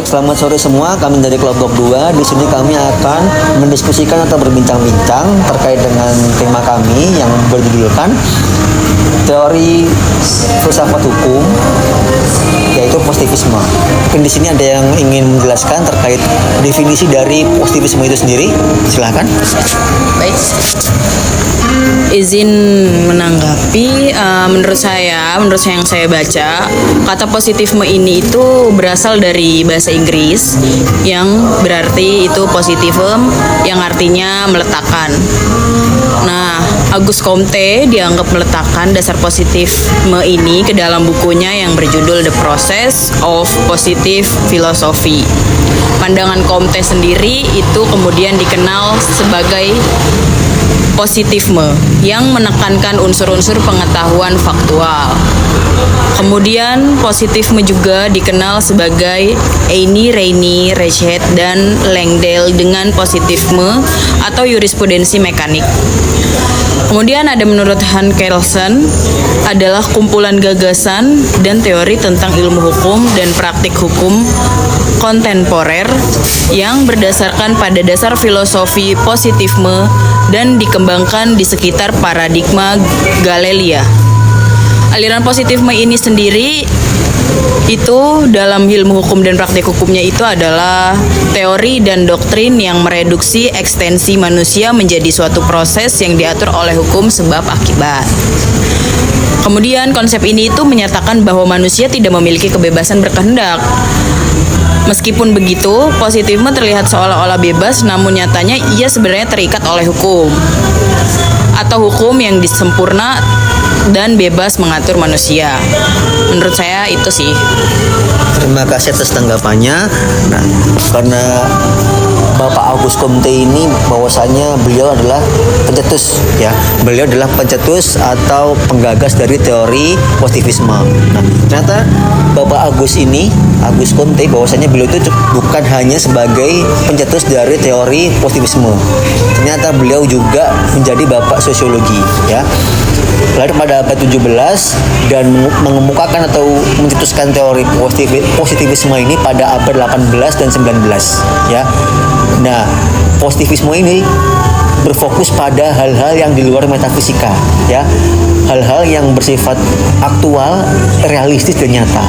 Baik, selamat sore semua. Kami dari kelompok 2. Di sini kami akan mendiskusikan atau berbincang-bincang terkait dengan tema kami yang berjudulkan teori filsafat hukum, yaitu positivisme. Mungkin di sini ada yang ingin menjelaskan terkait definisi dari positivisme itu sendiri. Silahkan. Baik, izin menanggapi. Menurut yang saya baca, kata positivisme ini itu berasal dari bahasa Inggris yang berarti itu positivum, yang artinya meletakkan. Nah, Auguste Comte dianggap meletakkan dasar positivisme ini ke dalam bukunya yang berjudul The Process of Positive Philosophy. Pandangan Comte sendiri itu kemudian dikenal sebagai positivisme yang menekankan unsur-unsur pengetahuan faktual. Kemudian positivisme juga dikenal sebagai Heine, Reyni, Reichet, dan Langdale dengan positivisme atau jurisprudensi mekanik. Kemudian ada menurut Hans Kelsen adalah kumpulan gagasan dan teori tentang ilmu hukum dan praktik hukum kontemporer yang berdasarkan pada dasar filosofi positivisme dan dikembangkan di sekitar paradigma Galilean. Aliran positivisme ini sendiri itu dalam ilmu hukum dan praktik hukumnya itu adalah teori dan doktrin yang mereduksi ekstensi manusia menjadi suatu proses yang diatur oleh hukum sebab akibat. Kemudian konsep ini itu menyatakan bahwa manusia tidak memiliki kebebasan berkehendak. Meskipun begitu, positivisme terlihat seolah-olah bebas, namun nyatanya ia sebenarnya terikat oleh hukum atau hukum yang sempurna dan bebas mengatur manusia. Menurut saya itu sih. Terima kasih atas tanggapannya. Nah, karena Bapak Auguste Comte ini bahwasanya beliau adalah pencetus, ya. Beliau adalah pencetus atau penggagas dari teori positivisme. Nah, ternyata Bapak Auguste Comte bahwasanya beliau itu bukan hanya sebagai pencetus dari teori positivisme. Ternyata beliau juga menjadi bapak sosiologi, ya. Lahir pada abad 17 dan mengemukakan atau mencetuskan teori positivisme ini pada abad 18 dan 19, ya. Nah, positivisme ini berfokus pada hal-hal yang di luar metafisika, ya. Hal-hal yang bersifat aktual, realistis dan nyata,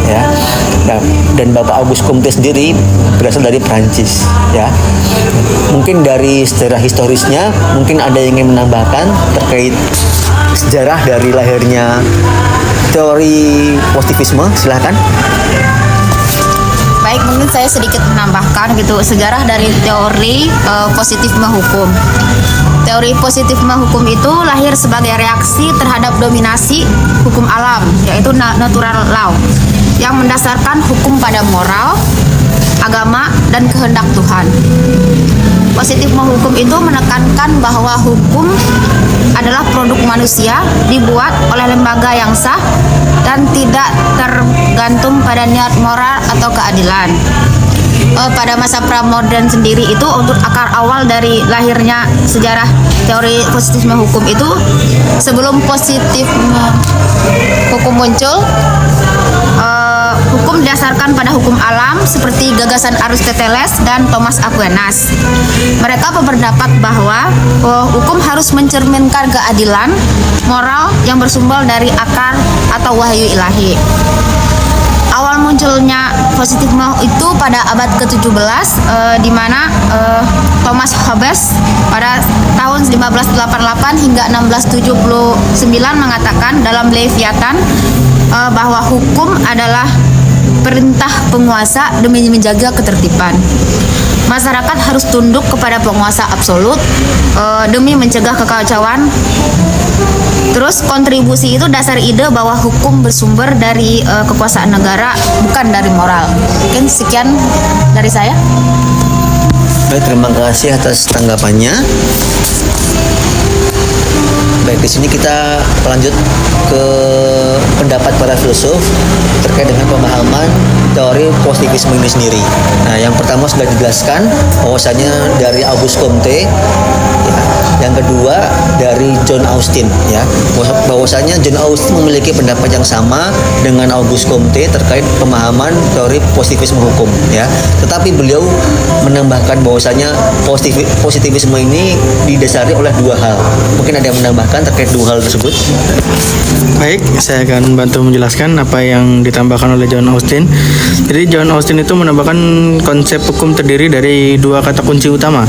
ya. Nah, dan Bapak Auguste Comte sendiri berasal dari Prancis, ya. Mungkin dari sejarah historisnya, mungkin ada yang ingin menambahkan terkait sejarah dari lahirnya teori positivisme. Silahkan. Baik, mungkin saya sedikit menambahkan gitu sejarah dari teori positivisme hukum. Teori positivisme hukum itu lahir sebagai reaksi terhadap dominasi hukum alam, yaitu natural law, yang mendasarkan hukum pada moral, agama, dan kehendak Tuhan. Positivisme hukum itu menekankan bahwa hukum adalah produk manusia, dibuat oleh lembaga yang sah dan tidak tergantung pada niat moral atau keadilan. Pada masa pramodern sendiri itu, untuk akar awal dari lahirnya sejarah teori positivisme hukum itu, sebelum positivisme hukum muncul, hukum didasarkan pada hukum alam seperti gagasan Aristoteles dan Thomas Aquinas. Mereka berpendapat bahwa hukum harus mencerminkan keadilan moral yang bersumber dari akar atau wahyu ilahi. Awal munculnya positivisme itu pada abad ke-17, di mana Thomas Hobbes pada tahun 1588 hingga 1679 mengatakan dalam Leviathan bahwa hukum adalah perintah penguasa demi menjaga ketertiban. Masyarakat harus tunduk kepada penguasa absolut demi mencegah kekacauan. Terus kontribusi itu dasar ide bahwa hukum bersumber dari kekuasaan negara, bukan dari moral. Mungkin sekian dari saya. Baik, terima kasih atas tanggapannya. Baik, di sini kita lanjut ke pendapat para filsuf terkait dengan pemahaman teori positivisme ini sendiri. Nah, yang pertama sudah dijelaskan bahwasanya dari Auguste Comte, ya, Yang kedua dari John Austin ya. Bahwasanya John Austin memiliki pendapat yang sama dengan Auguste Comte terkait pemahaman teori positivisme hukum ya. Tetapi beliau menambahkan bahwasanya positivisme ini didasari oleh dua hal. Mungkin ada yang menambahkan terkait dua hal tersebut. Baik, saya akan bantu menjelaskan apa yang ditambahkan oleh John Austin. Jadi John Austin itu menambahkan konsep hukum terdiri dari dua kata kunci utama.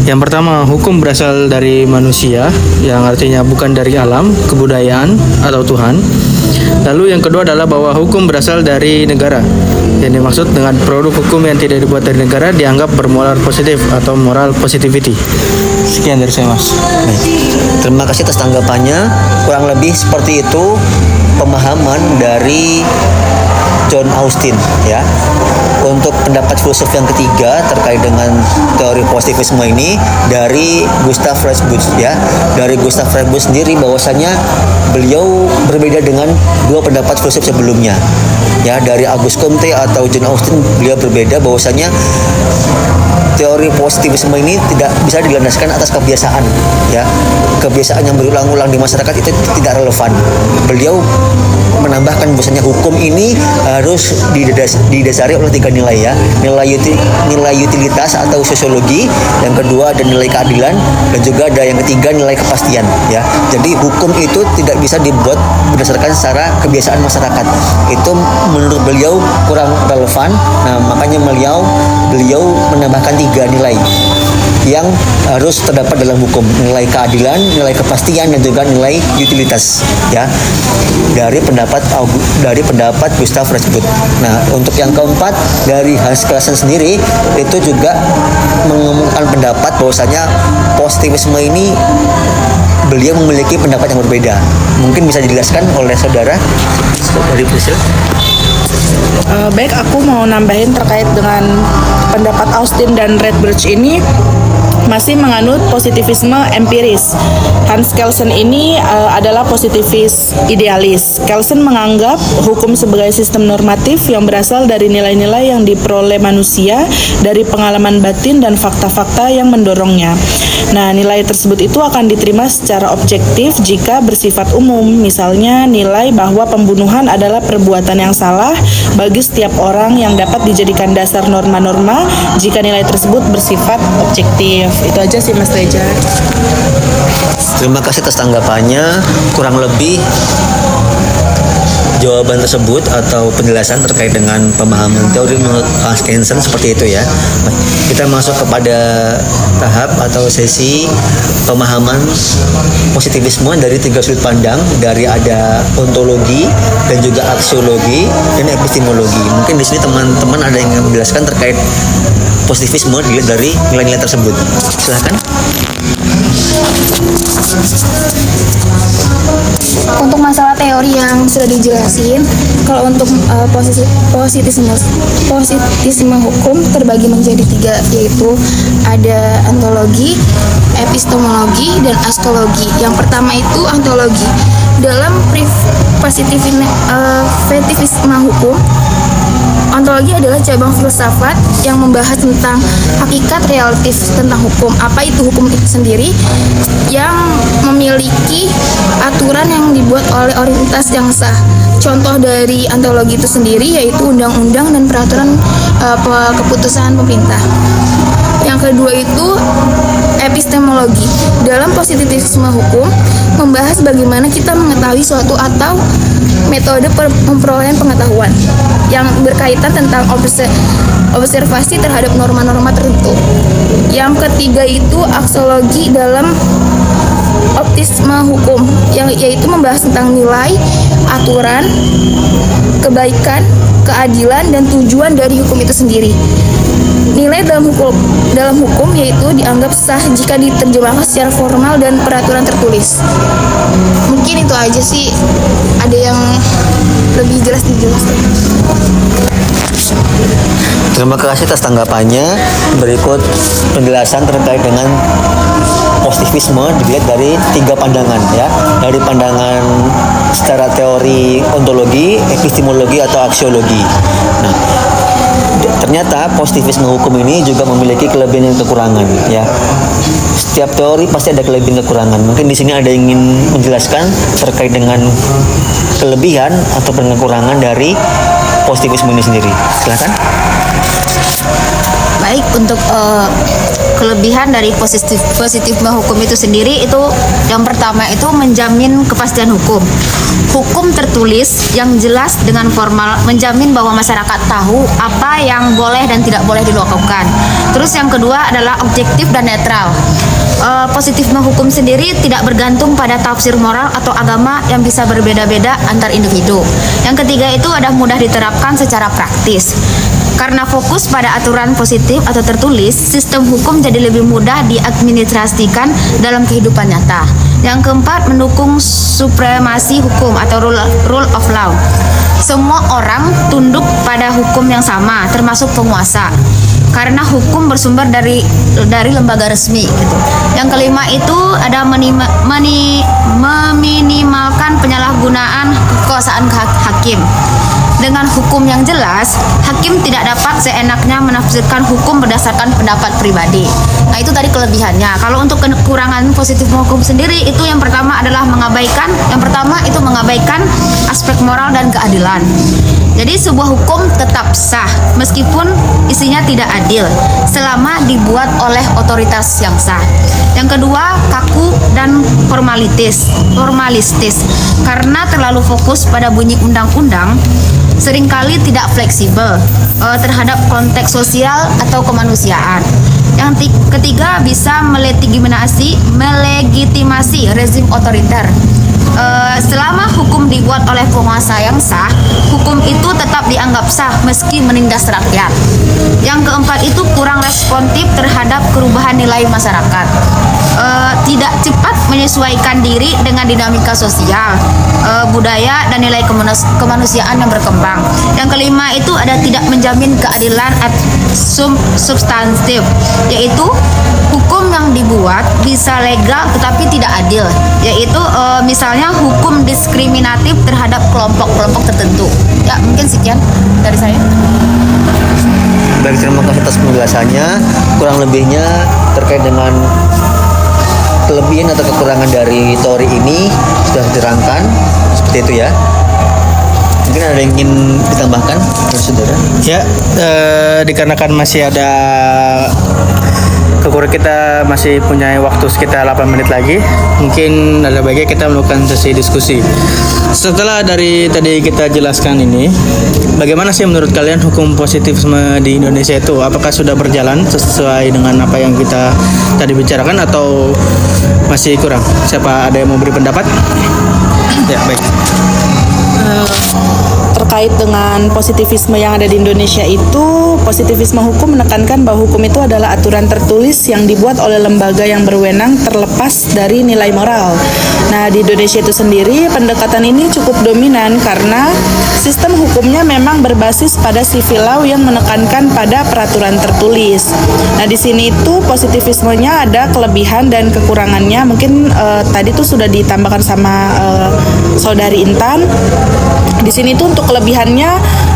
Yang pertama, hukum berasal dari manusia, yang artinya bukan dari alam, kebudayaan, atau Tuhan. Lalu yang kedua adalah bahwa hukum berasal dari negara. Yang dimaksud dengan produk hukum yang tidak dibuat dari negara dianggap bermoral positif atau moral positivity. Sekian dari saya, Mas. Baik. Terima kasih atas tanggapannya. Kurang lebih seperti itu pemahaman dari John Austin ya. Untuk pendapat filsuf yang ketiga terkait dengan teori positivisme ini dari Gustav Freiburg ya. Dari Gustav Freiburg sendiri bahwasanya beliau berbeda dengan dua pendapat filsuf sebelumnya. Ya, dari Auguste Comte atau John Austin beliau berbeda bahwasanya teori positivisme ini tidak bisa dilandaskan atas kebiasaan ya. Kebiasaan yang berulang-ulang di masyarakat itu tidak relevan. Beliau menambahkan bahwasanya hukum ini harus didasari oleh tiga nilai ya. Nilai utilitas atau sosiologi, yang kedua ada nilai keadilan, dan juga ada yang ketiga nilai kepastian ya. Jadi hukum itu tidak bisa dibuat berdasarkan secara kebiasaan masyarakat. Itu menurut beliau kurang relevan. Nah, makanya beliau menambahkan tiga nilai yang harus terdapat dalam hukum: nilai keadilan, nilai kepastian, dan juga nilai utilitas ya. Dari pendapat Gustav Freiburg. Nah, untuk yang keempat dari Hans Kelsen sendiri itu juga mengemukakan pendapat bahwasanya positivisme ini beliau memiliki pendapat yang berbeda. Mungkin bisa dijelaskan oleh saudara dari Priscil. Baik, aku mau nambahin terkait dengan pendapat Austin dan Redbridge ini masih menganut positivisme empiris. Hans Kelsen ini adalah positivis idealis. Kelsen menganggap hukum sebagai sistem normatif yang berasal dari nilai-nilai yang diperoleh manusia dari pengalaman batin dan fakta-fakta yang mendorongnya. Nah, nilai tersebut itu akan diterima secara objektif jika bersifat umum. Misalnya, nilai bahwa pembunuhan adalah perbuatan yang salah bagi setiap orang yang dapat dijadikan dasar norma-norma jika nilai tersebut bersifat objektif. Itu aja sih, Mas Teja. Terima kasih atas tanggapannya. Kurang lebih jawaban tersebut atau penjelasan terkait dengan pemahaman teori menurut Hans Kelsen seperti itu ya. Kita masuk kepada tahap atau sesi pemahaman positivisme dari tiga sudut pandang, dari ada ontologi dan juga aksiologi dan epistemologi. Mungkin di sini teman-teman ada yang menjelaskan terkait positivisme dilihat dari nilai-nilai tersebut. Silakan. Untuk masalah teori yang sudah dijelasin, kalau untuk positisme hukum terbagi menjadi tiga, yaitu ada ontologi, epistemologi, dan astrologi. Yang pertama itu ontologi. Dalam positivisme hukum, ontologi adalah cabang filsafat yang membahas tentang hakikat relatif tentang hukum. Apa itu hukum itu sendiri? Yang memiliki aturan yang dibuat oleh otoritas yang sah. Contoh dari ontologi itu sendiri yaitu undang-undang dan peraturan keputusan pemerintah. Yang kedua itu epistemologi. Dalam positivisme hukum membahas bagaimana kita mengetahui suatu atau metode memperolehan pengetahuan yang berkaitan tentang observasi terhadap norma-norma tertentu. Yang ketiga itu aksiologi dalam optisme hukum, yaitu membahas tentang nilai, aturan, kebaikan, keadilan, dan tujuan dari hukum itu sendiri. Nilai dalam hukum yaitu dianggap sah jika diterjemahkan secara formal dan peraturan tertulis. Mungkin itu aja sih. Ada yang lebih jelas dijelaskan. Terima kasih atas tanggapannya. Berikut penjelasan terkait dengan positivisme dilihat dari tiga pandangan ya. Dari pandangan secara teori ontologi, epistemologi atau aksiologi. Nah, ternyata positivisme hukum ini juga memiliki kelebihan dan kekurangan ya. Setiap teori pasti ada kelebihan dan kekurangan. Mungkin di sini ada yang ingin menjelaskan terkait dengan kelebihan atau kekurangan dari positivisme ini sendiri. Silakan. Baik, untuk kelebihan dari positifisme hukum itu sendiri, itu yang pertama itu menjamin kepastian hukum. Hukum tertulis yang jelas dengan formal menjamin bahwa masyarakat tahu apa yang boleh dan tidak boleh dilakukan. Terus yang kedua adalah objektif dan netral. Positifisme hukum sendiri tidak bergantung pada tafsir moral atau agama yang bisa berbeda-beda antar individu. Yang ketiga itu ada mudah diterapkan secara praktis. Karena fokus pada aturan positif atau tertulis, sistem hukum jadi lebih mudah diadministrasikan dalam kehidupan nyata. Yang keempat, mendukung supremasi hukum atau rule of law. Semua orang tunduk pada hukum yang sama, termasuk penguasa. Karena hukum bersumber dari lembaga resmi gitu. Yang kelima itu ada meminimalkan penyalahgunaan kekuasaan hakim. Dengan hukum yang jelas, hakim tidak dapat seenaknya menafsirkan hukum berdasarkan pendapat pribadi. Nah, itu tadi kelebihannya. Kalau untuk kekurangan positif hukum sendiri, itu yang pertama adalah mengabaikan aspek moral dan keadilan. Jadi sebuah hukum tetap sah meskipun isinya tidak adil selama dibuat oleh otoritas yang sah. Yang kedua, kaku dan formalistis. Karena terlalu fokus pada bunyi undang-undang, seringkali tidak fleksibel terhadap konteks sosial atau kemanusiaan. Yang ketiga, bisa melegitimasi rezim otoriter. Selama hukum dibuat oleh penguasa yang sah, hukum itu tetap dianggap sah meski menindas rakyat. Yang keempat itu kurang responsif terhadap perubahan nilai masyarakat. Tidak cepat menyesuaikan diri dengan dinamika sosial, budaya, dan nilai kemanusiaan yang berkembang. Yang kelima itu ada tidak menjamin keadilan substantif, yaitu hukum yang dibuat bisa legal tetapi tidak adil, yaitu misalnya hukum diskriminatif terhadap kelompok-kelompok tertentu. Ya, mungkin sekian dari saya. Baik, terima kasih atas penjelasannya. Kurang lebihnya terkait dengan kelebihan atau kekurangan dari teori ini sudah diterangkan seperti itu ya. Mungkin ada yang ingin ditambahkan, saudara? Ya, dikarenakan masih ada kita masih punya waktu sekitar 8 menit lagi, mungkin ada baiknya kita melakukan sesi diskusi. Setelah dari tadi kita jelaskan ini, bagaimana sih menurut kalian hukum positivisme di Indonesia itu? Apakah sudah berjalan sesuai dengan apa yang kita tadi bicarakan atau masih kurang? Siapa ada yang mau beri pendapat? Ya, baik. Terkait dengan positivisme yang ada di Indonesia itu, positivisme hukum menekankan bahwa hukum itu adalah aturan tertulis yang dibuat oleh lembaga yang berwenang terlepas dari nilai moral. Nah, di Indonesia itu sendiri pendekatan ini cukup dominan karena sistem hukumnya memang berbasis pada civil law yang menekankan pada peraturan tertulis. Nah, di sini itu positivismenya ada kelebihan dan kekurangannya. Mungkin tadi tuh sudah ditambahkan sama saudari Intan. Di sini tuh untuk kelebihannya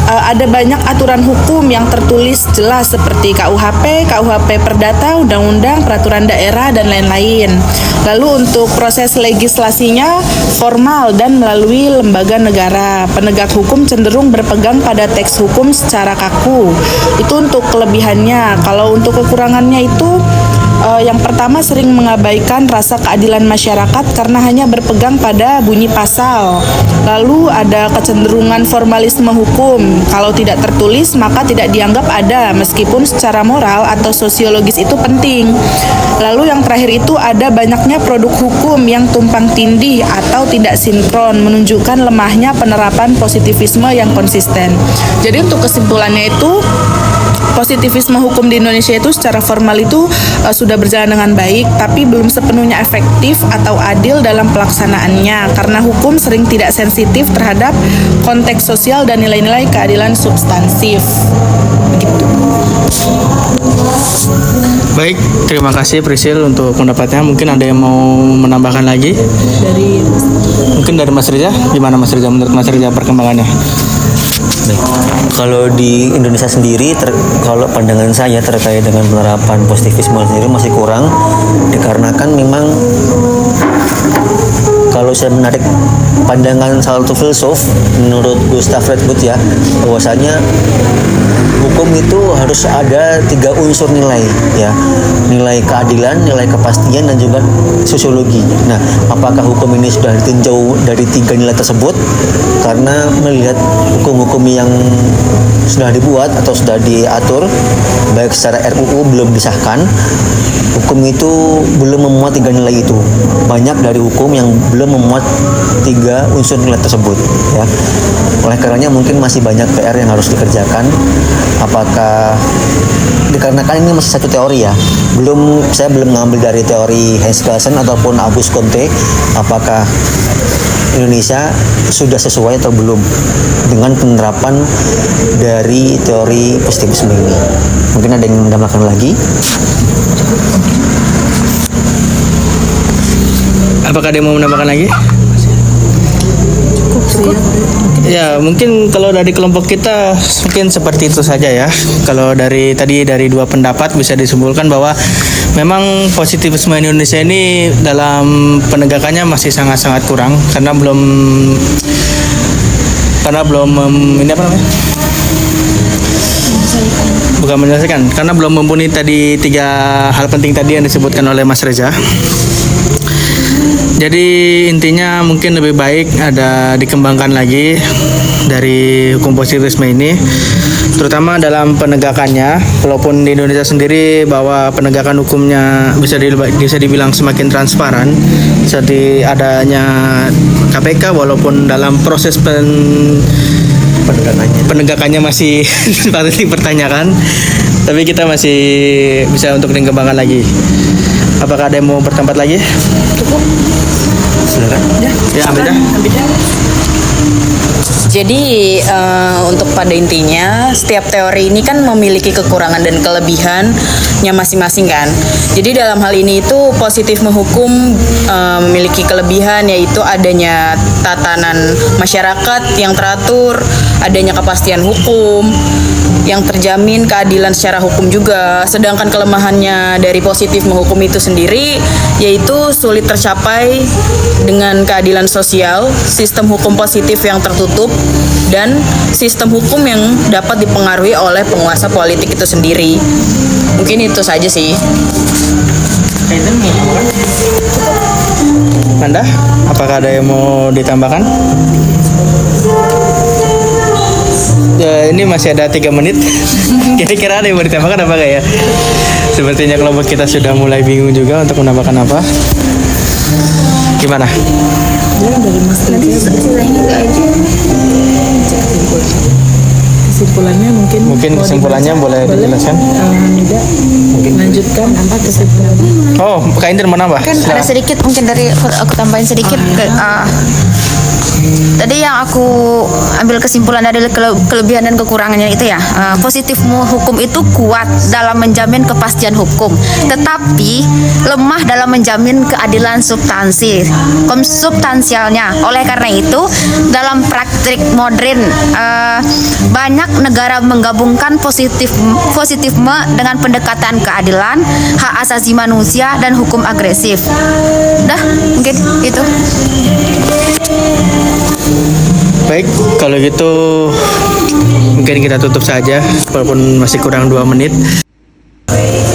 ada banyak aturan hukum yang tertulis jelas seperti KUHP, KUHP Perdata, Undang-Undang, Peraturan Daerah, dan lain-lain. Lalu untuk proses legislasinya formal dan melalui lembaga negara. Penegak hukum cenderung berpegang pada teks hukum secara kaku. Itu untuk kelebihannya. Kalau untuk kekurangannya itu yang pertama sering mengabaikan rasa keadilan masyarakat karena hanya berpegang pada bunyi pasal. Lalu ada kecenderungan formalisme hukum. Kalau tidak tertulis maka tidak dianggap ada meskipun secara moral atau sosiologis itu penting. Lalu yang terakhir itu ada banyaknya produk hukum yang tumpang tindih atau tidak sinkron, menunjukkan lemahnya penerapan positivisme yang konsisten. Jadi untuk kesimpulannya itu positivisme hukum di Indonesia itu secara formal itu sudah berjalan dengan baik, tapi belum sepenuhnya efektif atau adil dalam pelaksanaannya karena hukum sering tidak sensitif terhadap konteks sosial dan nilai-nilai keadilan substansif. Begitu. Baik, terima kasih Prisil untuk pendapatnya. Mungkin ada yang mau menambahkan lagi? Dari Mungkin dari Mas Riza, gimana Mas Riza, menurut Mas Riza perkembangannya? Baik. Kalau di Indonesia sendiri, kalau pandangan saya terkait dengan penerapan positivisme sendiri masih kurang, dikarenakan memang kalau saya menarik pandangan salah satu filsuf menurut Gustav Redwood ya, bahwasanya hukum itu harus ada 3 unsur nilai ya, nilai keadilan, nilai kepastian, dan juga sosiologi. Nah, apakah hukum ini sudah ditinjau dari 3 nilai tersebut? Karena melihat hukum-hukum yang sudah dibuat atau sudah diatur baik secara RUU belum disahkan, hukum itu belum memuat 3 nilai itu. Banyak dari hukum yang belum memuat 3 unsur nilai tersebut ya. Oleh karenanya mungkin masih banyak PR yang harus dikerjakan. Apakah dikarenakan ini masih satu teori ya, saya belum mengambil dari teori Hans Kelsen ataupun Auguste Comte, apakah Indonesia sudah sesuai atau belum dengan penerapan dari teori positivisme ini. Mungkin ada yang menambahkan lagi. Apakah ada yang mau menambahkan lagi? Cukup. Ya, mungkin kalau dari kelompok kita mungkin seperti itu saja ya. Kalau dari 2 pendapat bisa disimpulkan bahwa memang positivisme Indonesia ini dalam penegakannya masih sangat-sangat kurang karena belum ini apa namanya? Bukan menyelesaikan, karena belum memenuhi tadi 3 hal penting tadi yang disebutkan oleh Mas Reza. Jadi intinya mungkin lebih baik ada dikembangkan lagi dari hukum positivisme ini, terutama dalam penegakannya. Walaupun di Indonesia sendiri bahwa penegakan hukumnya bisa dibilang semakin transparan seperti adanya KPK, walaupun dalam proses penegakannya masih patut dipertanyakan, tapi kita masih bisa untuk dikembangkan lagi. Apakah ada yang mau bertempat lagi? Cukup. Silakan. Ya, ambil dah. Jadi untuk pada intinya setiap teori ini kan memiliki kekurangan dan kelebihannya masing-masing kan. Jadi dalam hal ini itu positifisme hukum memiliki kelebihan, yaitu adanya tatanan masyarakat yang teratur, adanya kepastian hukum yang terjamin, keadilan secara hukum juga. Sedangkan kelemahannya dari positifisme hukum itu sendiri yaitu sulit tercapai dengan keadilan sosial, sistem hukum positif yang tertutup, dan sistem hukum yang dapat dipengaruhi oleh penguasa politik itu sendiri. Mungkin itu saja sih. Anda, apakah ada yang mau ditambahkan? Ya, ini masih ada 3 menit. Kira-kira ada yang mau ditambahkan apa enggak ya? Sepertinya kelompok kita sudah mulai bingung juga untuk menambahkan apa. Gimana? Dari Mas Reza. Kesimpulannya mungkin kesimpulannya boleh dijelaskan? Mungkin lanjutkan apa kesimpulannya? Oh, Kak Intan mau nambah? Mungkin ada sedikit, mungkin dari aku tambahin sedikit. Tadi yang aku ambil kesimpulan dari kelebihan dan kekurangannya itu ya, positifisme hukum itu kuat dalam menjamin kepastian hukum, tetapi lemah dalam menjamin keadilan substansialnya. Oleh karena itu, dalam praktik modern banyak negara menggabungkan positifisme dengan pendekatan keadilan, hak asasi manusia, dan hukum agresif. Dah, mungkin itu. Baik, kalau gitu mungkin kita tutup saja walaupun masih kurang 2 menit.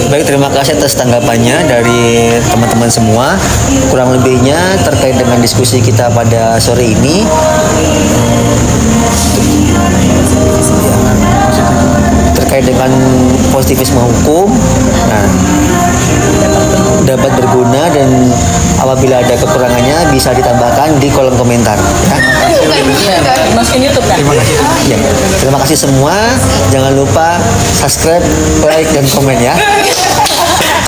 Baik, terima kasih atas tanggapannya dari teman-teman semua. Kurang lebihnya terkait dengan diskusi kita pada sore ini. Terkait dengan positivisme hukum, dapat berguna, dan apabila ada kekurangannya bisa ditambahkan di kolom komentar ya. Masukin YouTube kan? Ya, terima kasih semua. Jangan lupa subscribe, like, dan komen ya.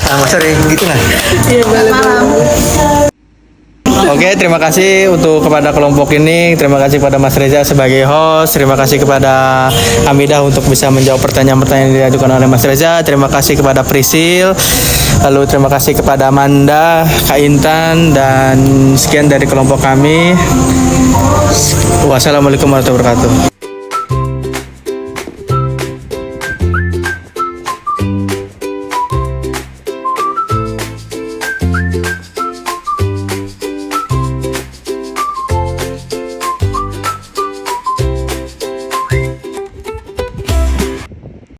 Selamat sore, gitu lah. Oke, terima kasih untuk kepada kelompok ini. Terima kasih kepada Mas Reza sebagai host. Terima kasih kepada Hamidah untuk bisa menjawab pertanyaan-pertanyaan yang diajukan oleh Mas Reza. Terima kasih kepada Prisil. Lalu terima kasih kepada Amanda, Kak Intan, dan sekian dari kelompok kami. Wassalamualaikum warahmatullahi wabarakatuh.